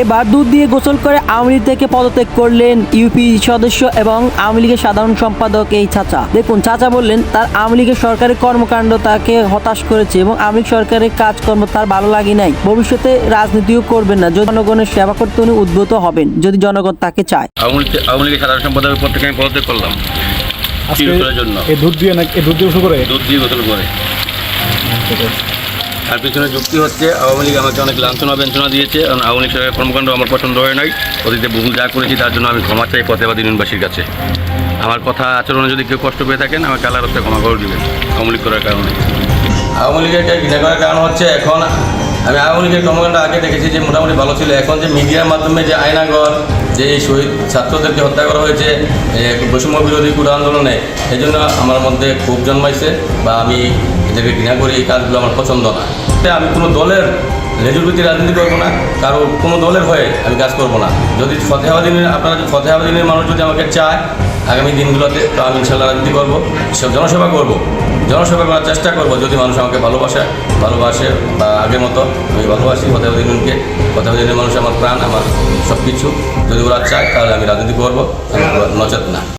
এবার দুধ দিয়ে গোসল করে আওয়ামী লীগ থেকে পদত্যাগ করলেন ইউপি সদস্য এবং আওয়ামী লীগের সাধারণ সম্পাদক এই চাচা। দেখুন, চাচা বললেন তার আওয়ামী লীগের সরকারি কর্মকাণ্ড তাকে হতাশ করেছে এবং আওয়ামী লীগ সরকারের কাজকর্ম তার ভালো লাগে নাই। ভবিষ্যতে রাজনীতিও করবেন না, যদি জনগণের সেবা করতে উনি উদ্বুদ্ধ হবেন যদি জনগণ তাকে চায়। আওয়ামী লীগের সাধারণ সম্পাদকের পদ থেকে আমি পদত্যাগ করলাম জন্য। এই দুধ দিয়ে গোসল করে গোসল করে। তার পিছনে যুক্তি হচ্ছে আওয়ামী লীগ আমাকে অনেক লাঞ্ছনা বেঞ্চনা দিয়েছে, কারণ আওয়ামী লীগ সরকারের কর্মকাণ্ড আমার পছন্দ হয় নাই। অতীতে বহু যা করেছি তার জন্য আমি ক্ষমা চাই প্রতিবাদ ইউনিয়নবাসীর কাছে। আমার কথা আচরণে যদি কেউ কষ্ট পেয়ে থাকেন আমাকে আল্লাহর রাস্তায় ক্ষমা করে দেবেন আওয়ামী লীগ করার কারণে। আওয়ামী লীগের ঘৃণা করার কারণ হচ্ছে এখন আমি আওয়ামী লীগের কর্মকাণ্ড আগে দেখেছি যে মোটামুটি ভালো ছিল। এখন যে মিডিয়ার মাধ্যমে যে আয়নাগর যে শহীদ ছাত্রদেরকে হত্যা করা হয়েছে বৈষম্য বিরোধী কোটা আন্দোলনে, এই জন্য আমার মধ্যে ক্ষোভ জন্মাইছে বা আমি এদেরকে ঘৃণা করি। এই কাজগুলো আমার পছন্দ না। আমি কোনো দলের লেজুরভিত্তি রাজনীতি করবো না, কারো কোনো দলের হয়ে আমি কাজ করবো না। যদি ফতেহাবাদিনের আপনারা ফতেহাবাদিনের মানুষ যদি আমাকে চায় আগামী দিনগুলোতে, তো আমি ইনশাল্লাহ রাজনীতি করবো, জনসেবা করবো, জনসেবা করার চেষ্টা করবো। যদি মানুষ আমাকে ভালোবাসে বা আগের মতো আমি ভালোবাসি ফতেহাবাদিনকে, ফতেহাবাদিনের মানুষ আমার প্রাণ, আমার সব কিছু। যদি ওরা চায় তাহলে আমি রাজনীতি করবো, আমি নচেত না।